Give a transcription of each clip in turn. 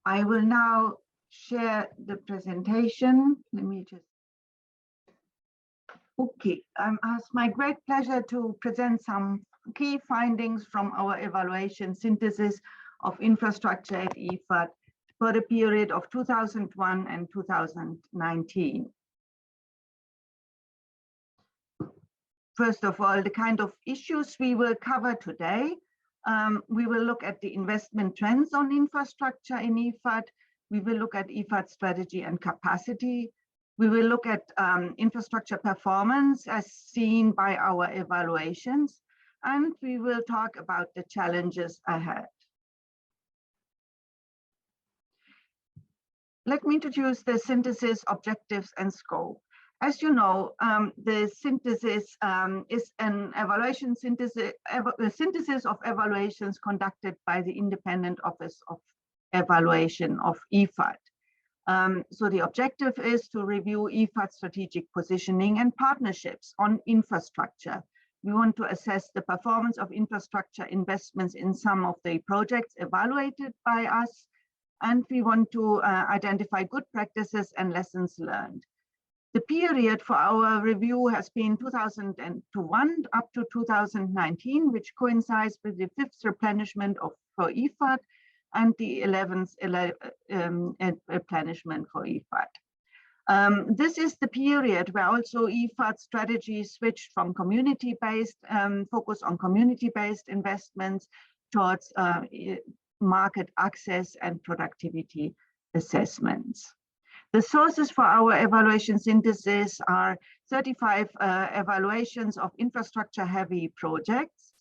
I will now share the presentation. Let me just. Okay, it's my great pleasure to present some key findings from our evaluation synthesis of infrastructure at IFAD for the period of 2001 and 2019. First of all, the kind of issues we will cover today. We will look at the investment trends on infrastructure in IFAD. We will look at IFAD strategy and capacity. We will look at infrastructure performance as seen by our evaluations, and we will talk about the challenges ahead. Let me introduce the synthesis, objectives, and scope. As you know, the synthesis is an evaluation synthesis, the synthesis of evaluations conducted by the Independent Office of Evaluation of IFAD. So the objective is to review IFAD strategic positioning and partnerships on infrastructure. We want to assess the performance of infrastructure investments in some of the projects evaluated by us, and we want to identify good practices and lessons learned. The period for our review has been 2001 up to 2019, which coincides with the 5th replenishment for IFAD and the 11th replenishment for IFAD. This is the period where also IFAD strategy switched from community-based, focus on community-based investments towards market access and productivity assessments. The sources for our evaluation synthesis are 35 evaluations of infrastructure-heavy projects.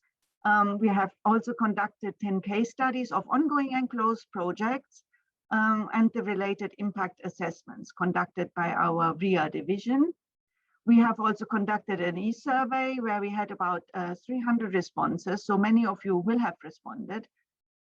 We have also conducted 10 case studies of ongoing and closed projects and the related impact assessments conducted by our RIA division. We have also conducted an e-survey where we had about 300 responses, so many of you will have responded.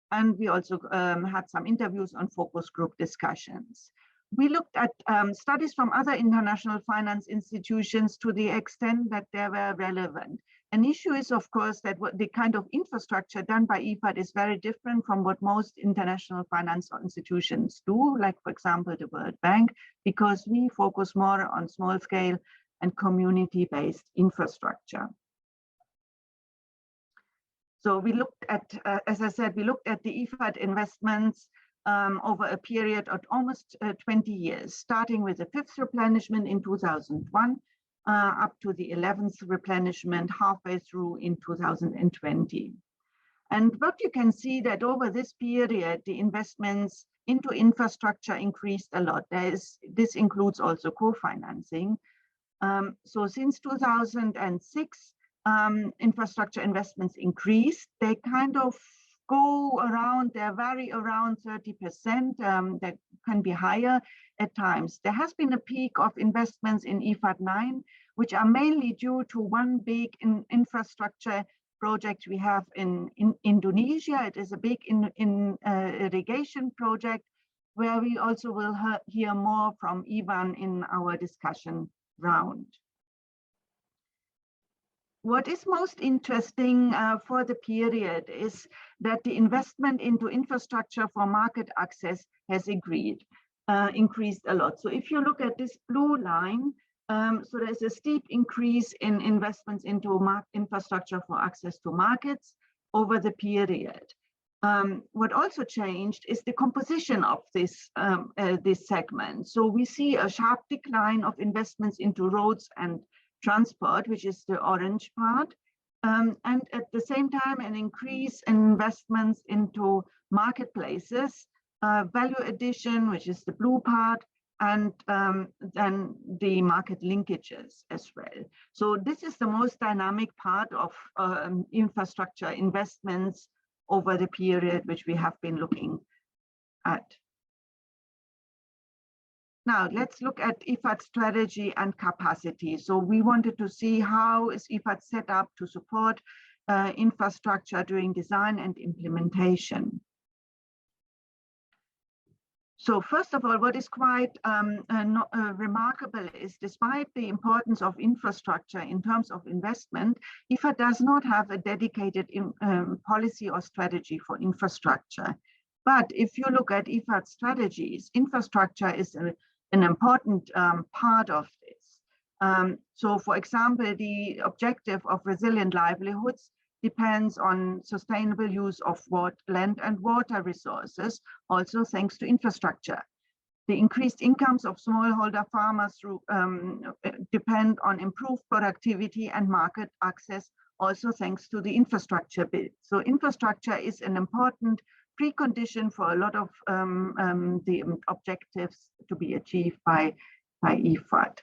And we also had some interviews on focus group discussions. We looked at studies from other international finance institutions to the extent that they were relevant. An issue is, of course, that what the kind of infrastructure done by IFAD is very different from what most international finance institutions do, like, for example, the World Bank, because we focus more on small scale and community-based infrastructure. So we looked at, as I said, we looked at the IFAD investments over a period of almost 20 years, starting with the 5th replenishment in 2001 up to the 11th replenishment halfway through in 2020. And what you can see that over this period, the investments into infrastructure increased a lot. This includes also co-financing. So since 2006, infrastructure investments increased. They kind of go around, they vary around 30%, that can be higher at times. There has been a peak of investments in IFAD 9, which are mainly due to one big infrastructure project we have in Indonesia. It is a big irrigation project where we also will hear more from Ivan in our discussion round. What is most interesting for the period is that the investment into infrastructure for market access has increased a lot. So if you look at this blue line, so there's a steep increase in investments into infrastructure for access to markets over the period. What also changed is the composition of this segment. So we see a sharp decline of investments into roads and transport, which is the orange part, and at the same time an increase in investments into marketplaces, value addition, which is the blue part, and then the market linkages as well. So this is the most dynamic part of infrastructure investments over the period which we have been looking at. Now, let's look at IFAD strategy and capacity. So we wanted to see how is IFAD set up to support infrastructure during design and implementation. So first of all, what is quite remarkable is despite the importance of infrastructure in terms of investment, IFAD does not have a dedicated policy or strategy for infrastructure. But if you look at IFAD strategies, infrastructure is an important part of this. So for example, the objective of resilient livelihoods depends on sustainable use of land and water resources, also thanks to infrastructure. The increased incomes of smallholder farmers depend on improved productivity and market access, also thanks to the infrastructure build. So infrastructure is an important precondition for a lot of the objectives to be achieved by IFAD.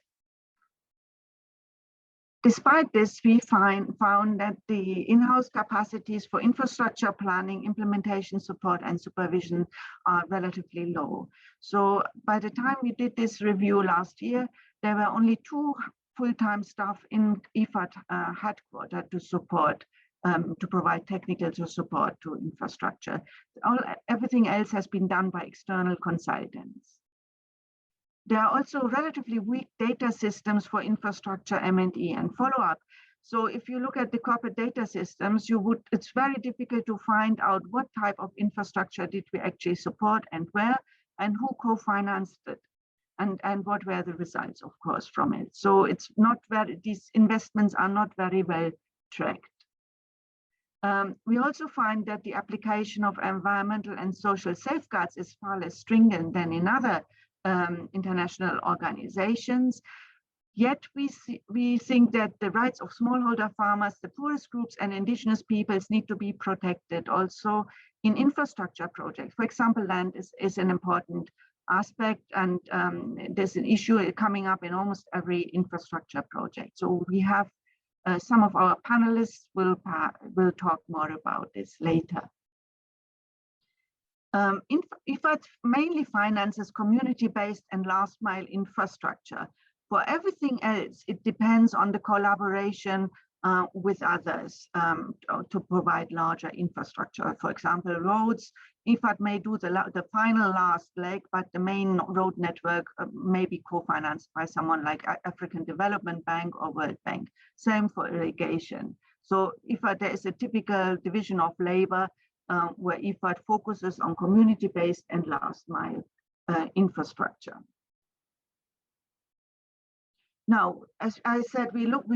Despite this, we found that the in-house capacities for infrastructure planning, implementation support, and supervision are relatively low. So by the time we did this review last year, there were only 2 full-time staff in IFAD headquarters to support, to provide technical support to infrastructure. Everything else has been done by external consultants. There are also relatively weak data systems for infrastructure, M&E, and follow-up. So if you look at the corporate data systems, it's very difficult to find out what type of infrastructure did we actually support and where, and who co-financed it, and what were the results, of course, from it. So it's not these investments are not very well tracked. We also find that the application of environmental and social safeguards is far less stringent than in other international organizations. Yet we think that the rights of smallholder farmers, the poorest groups, and indigenous peoples need to be protected also in infrastructure projects. For example, land is an important aspect, and there's an issue coming up in almost every infrastructure project. So we have some of our panelists will talk more about this later. IFAD mainly finances community-based and last-mile infrastructure. For everything else, it depends on the collaboration with others to provide larger infrastructure. For example, roads, IFAD may do the final last leg, but the main road network may be co-financed by someone like African Development Bank or World Bank. Same for irrigation. So IFAD, there is a typical division of labor where IFAD focuses on community-based and last-mile infrastructure. Now, as I said, we looked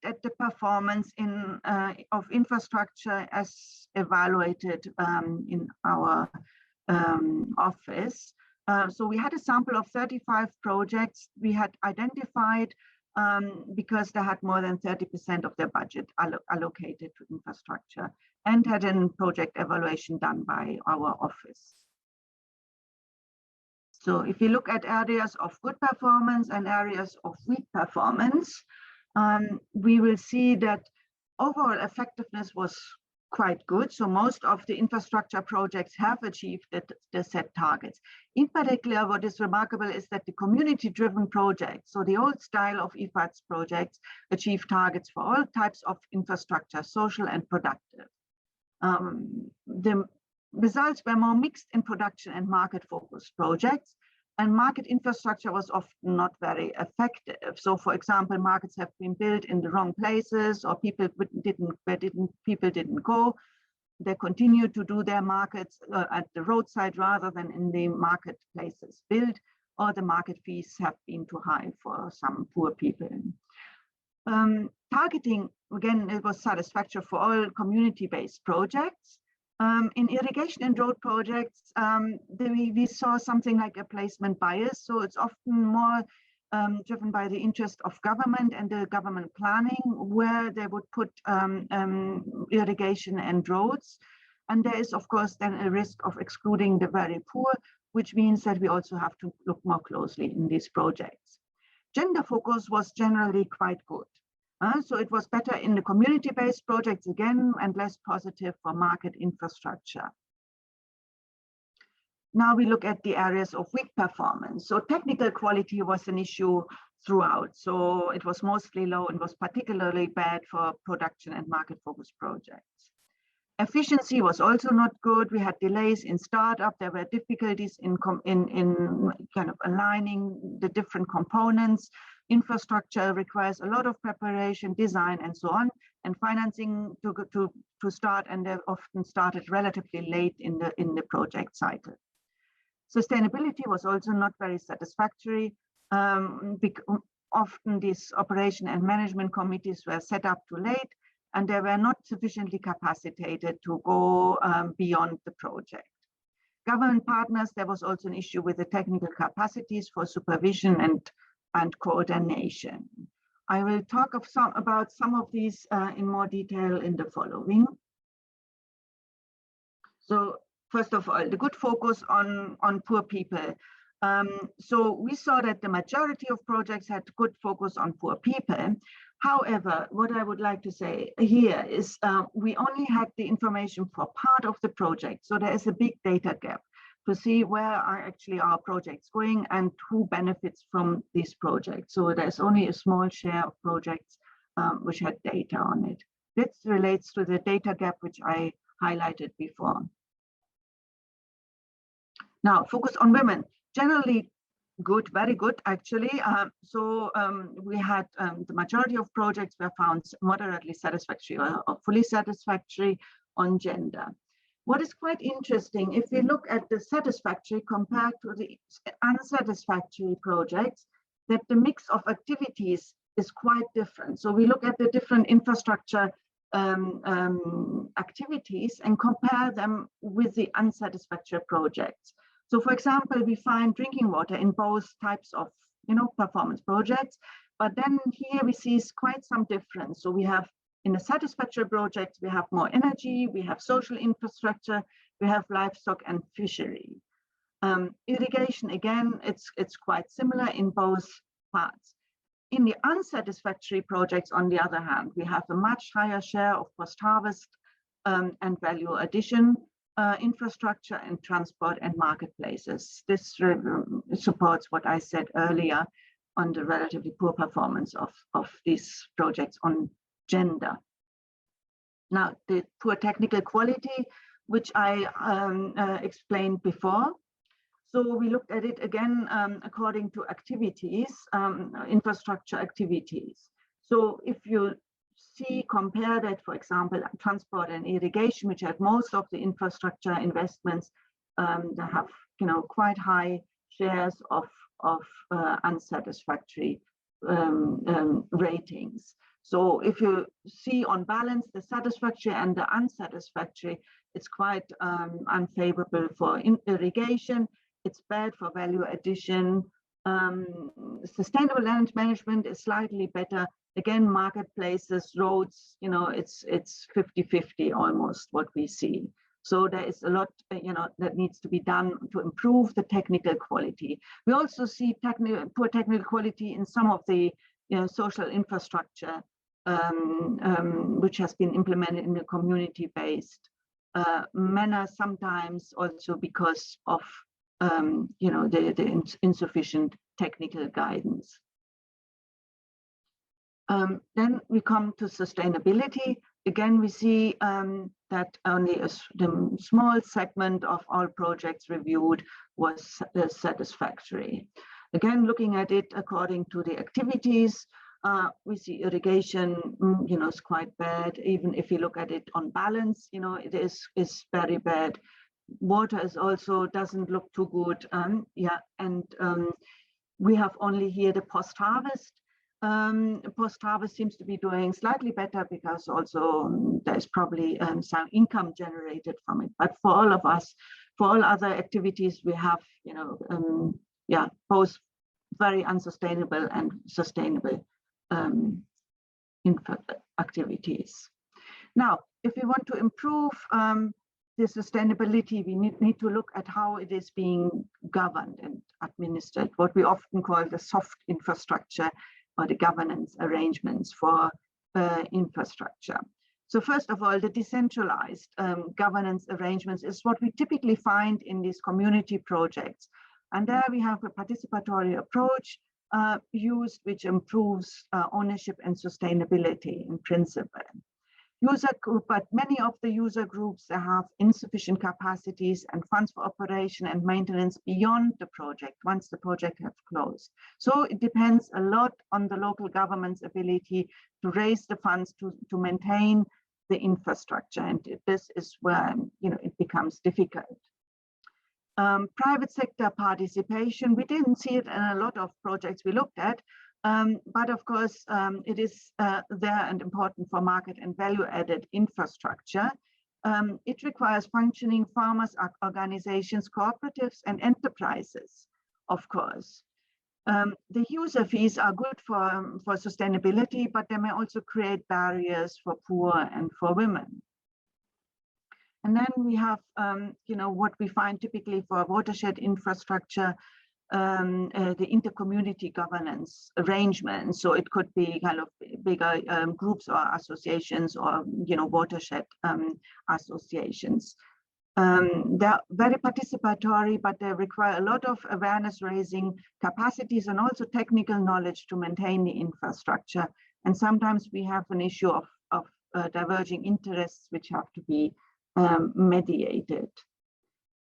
at the performance of infrastructure as evaluated in our office. So we had a sample of 35 projects we had identified because they had more than 30% of their budget allocated to infrastructure, and had a project evaluation done by our office. So if you look at areas of good performance and areas of weak performance, we will see that overall effectiveness was quite good. So most of the infrastructure projects have achieved the set targets. In particular, what is remarkable is that the community-driven projects, so the old style of IFAD's projects, achieve targets for all types of infrastructure, social and productive. The results were more mixed in production and market-focused projects, and market infrastructure was often not very effective. So, for example, markets have been built in the wrong places, or people didn't go. They continue to do their markets at the roadside rather than in the marketplaces built, or the market fees have been too high for some poor people. Targeting, again, it was satisfactory for all community-based projects. In irrigation and road projects, we saw something like a placement bias. So it's often more driven by the interest of government and the government planning, where they would put irrigation and roads. And there is, of course, then a risk of excluding the very poor, which means that we also have to look more closely in these projects. Gender focus was generally quite good. So it was better in the community-based projects again, and less positive for market infrastructure. Now we look at the areas of weak performance. So technical quality was an issue throughout. So it was mostly low and was particularly bad for production and market-focused projects. Efficiency was also not good. We had delays in startup. There were difficulties in kind of aligning the different components. Infrastructure requires a lot of preparation, design, and so on. and financing to start, and they're often started relatively late in the project cycle. Sustainability was also not very satisfactory. Often these operation and management committees were set up too late, and they were not sufficiently capacitated to go beyond the project. Government partners, there was also an issue with the technical capacities for supervision and coordination. I will talk about some of these in more detail in the following. So first of all, the good focus on poor people. So we saw that the majority of projects had good focus on poor people. However, what I would like to say here is we only had the information for part of the project. So there is a big data gap to see where are actually our projects going and who benefits from these projects. So there's only a small share of projects which had data on it. This relates to the data gap which I highlighted before. Now, focus on women. Generally good, very good actually. We had the majority of projects were found moderately satisfactory or fully satisfactory on gender. What is quite interesting, if we look at the satisfactory compared to the unsatisfactory projects, that the mix of activities is quite different. So we look at the different infrastructure activities and compare them with the unsatisfactory projects. So for example, we find drinking water in both types of performance projects, but then here we see quite some difference. So we have in the satisfactory projects, we have more energy, we have social infrastructure, we have livestock and fishery. Irrigation, again, it's quite similar in both parts. In the unsatisfactory projects, on the other hand, we have a much higher share of post-harvest and value addition infrastructure and transport and marketplaces. This supports what I said earlier on the relatively poor performance of these projects on gender. Now, the poor technical quality, which I explained before. So we looked at it again according to activities, infrastructure activities. So if you compare that, for example, transport and irrigation, which have most of the infrastructure investments, they have quite high shares of unsatisfactory ratings. So if you see on balance the satisfactory and the unsatisfactory, it's quite unfavorable for irrigation. It's bad for value addition. Sustainable land management is slightly better. Again, marketplaces, roads, it's 50-50 almost what we see. So there is a lot, that needs to be done to improve the technical quality. We also see poor technical quality in some of the social infrastructure, which has been implemented in the community-based manner, sometimes also because of the insufficient technical guidance. Then we come to sustainability. Again, we see that only the small segment of all projects reviewed was satisfactory. Again, looking at it according to the activities, we see irrigation, is quite bad. Even if you look at it on balance, it is very bad. Water is also doesn't look too good. We have only here the post-harvest. Post-harvest seems to be doing slightly better because also there's probably some income generated from it. But for all of us, for all other activities, we have, both very unsustainable and sustainable activities. Now, if we want to improve the sustainability, we need to look at how it is being governed and administered, what we often call the soft infrastructure or the governance arrangements for infrastructure. So first of all, the decentralized governance arrangements is what we typically find in these community projects. And there we have a participatory approach used, which improves ownership and sustainability in principle. User group, but many of the user groups have insufficient capacities and funds for operation and maintenance beyond the project, once the project has closed. So it depends a lot on the local government's ability to raise the funds to maintain the infrastructure. And this is where, you know, it becomes difficult. Private sector participation, we didn't see it in a lot of projects we looked at, but of course, it is there and important for market and value-added infrastructure. It requires functioning farmers, organizations, cooperatives, and enterprises, of course. The user fees are good for sustainability, but they may also create barriers for poor and for women. And then we have, you know, what we find typically for watershed infrastructure, the intercommunity governance arrangements. So it could be kind of bigger groups or associations, or, you know, watershed associations. They're very participatory, but they require a lot of awareness raising capacities and also technical knowledge to maintain the infrastructure. And sometimes we have an issue of diverging interests which have to be mediated.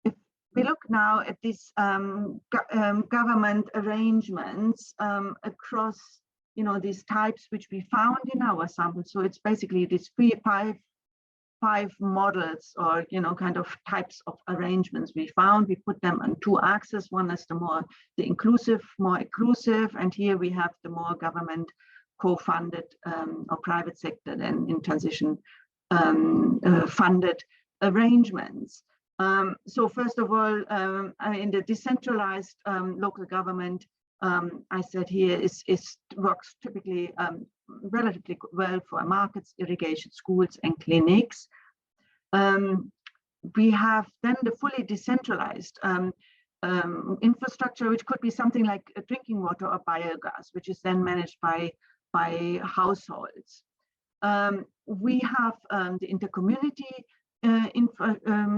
If we look now at these government arrangements across, you know, these types which we found in our sample, so it's basically these five models, or, you know, kind of types of arrangements we found. We put them on two axes. One is the inclusive, more inclusive, and here we have the more government co-funded or private sector then in transition funded arrangements. So first of all, in the decentralized local government, I said here works typically relatively well for markets, irrigation, schools, and clinics. We have then the fully decentralized infrastructure, which could be something like drinking water or biogas, which is then managed by households. We have the intercommunity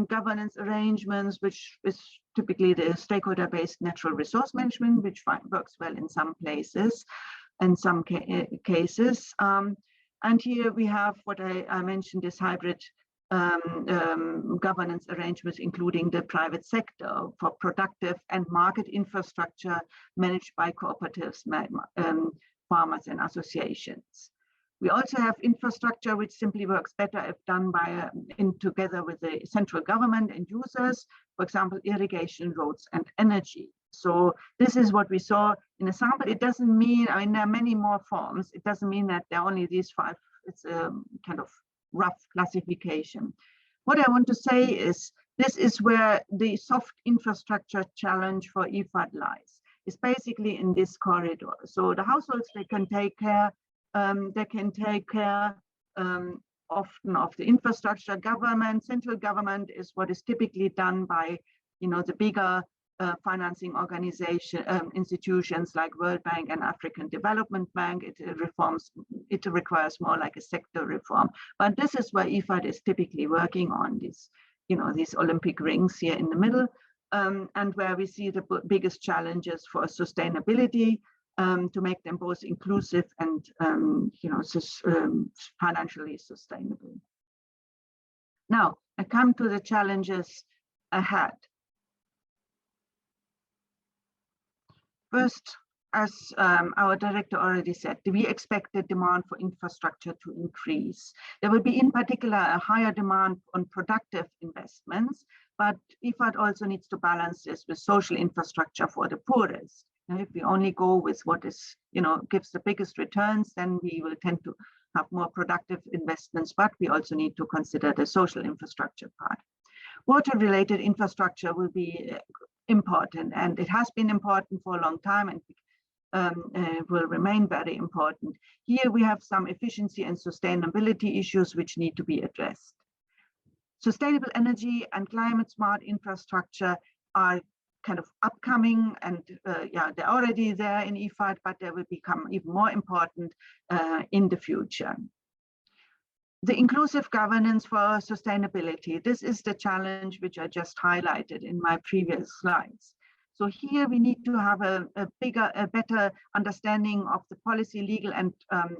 governance arrangements, which is typically the stakeholder-based natural resource management, which works well in some places and some cases. And here we have what I mentioned, this hybrid governance arrangements, including the private sector for productive and market infrastructure managed by cooperatives, farmers, and associations. We also have infrastructure which simply works better if done together with the central government and users, for example, irrigation, roads, and energy. So this is what we saw in a sample. It doesn't mean, I mean, there are many more forms. It doesn't mean that there are only these five. It's a kind of rough classification. What I want to say is this is where the soft infrastructure challenge for IFAD lies. It's basically in this corridor. So the households, they can take care often of the infrastructure. Government, central government is what is typically done by, you know, the bigger financing organization institutions like World Bank and African Development Bank. It requires more like a sector reform. But this is where IFAD is typically working on this, you know, these Olympic rings here in the middle, and where we see the biggest challenges for sustainability, to make them both inclusive and you know, financially sustainable. Now I come to the challenges ahead. First, as our director already said, we expect the demand for infrastructure to increase. There will be in particular a higher demand on productive investments, but IFAD also needs to balance this with social infrastructure for the poorest. If we only go with what is, you know, gives the biggest returns, then we will tend to have more productive investments, but we also need to consider the social infrastructure part. Water-related infrastructure will be important, and it has been important for a long time, and will remain very important. Here we have some efficiency and sustainability issues which need to be addressed. Sustainable energy and climate smart infrastructure are kind of upcoming, and yeah, they're already there in IFAD, but they will become even more important in the future. The inclusive governance for sustainability. This is the challenge which I just highlighted in my previous slides. So here we need to have a better understanding of the policy, legal and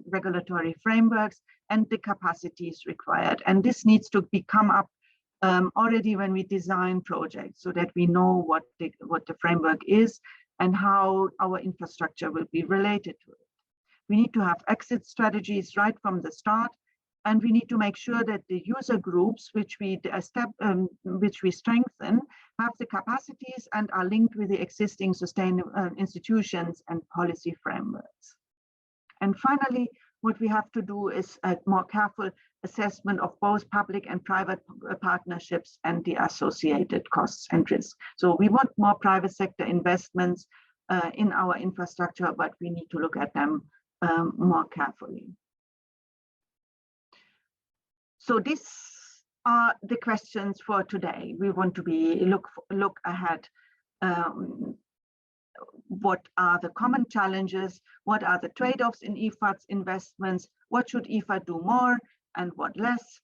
regulatory frameworks and the capacities required. And this needs to come up already when we design projects, so that we know what the framework is and how our infrastructure will be related to it. We need to have exit strategies right from the start, and we need to make sure that the user groups which we strengthen have the capacities and are linked with the existing sustainable institutions and policy frameworks. And finally, what we have to do is a more careful assessment of both public and private partnerships and the associated costs and risks. So we want more private sector investments in our infrastructure, but we need to look at them more carefully. So these are the questions for today. We want to look ahead. What are the common challenges? What are the trade-offs in IFAD's investments? What should IFAD do more and what less?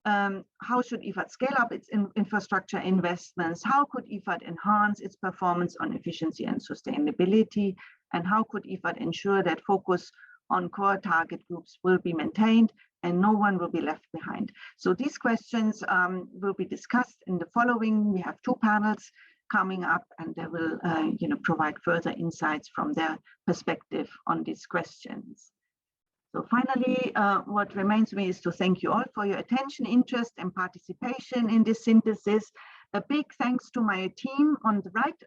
How should IFAD scale up its infrastructure investments? How could IFAD enhance its performance on efficiency and sustainability? And how could IFAD ensure that focus on core target groups will be maintained and no one will be left behind? So these questions will be discussed in the following. We have 2 panels coming up, and they will provide further insights from their perspective on these questions. So finally, what remains me is to thank you all for your attention, interest, and participation in this synthesis. A big thanks to my team on the right,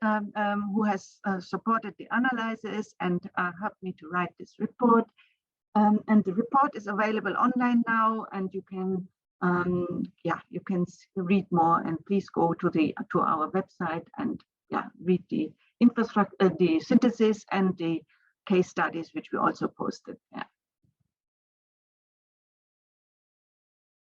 who has supported the analysis and helped me to write this report. And the report is available online now, and you can read more. And please go to our website and read the infrastructure, the synthesis, and the case studies which we also posted there.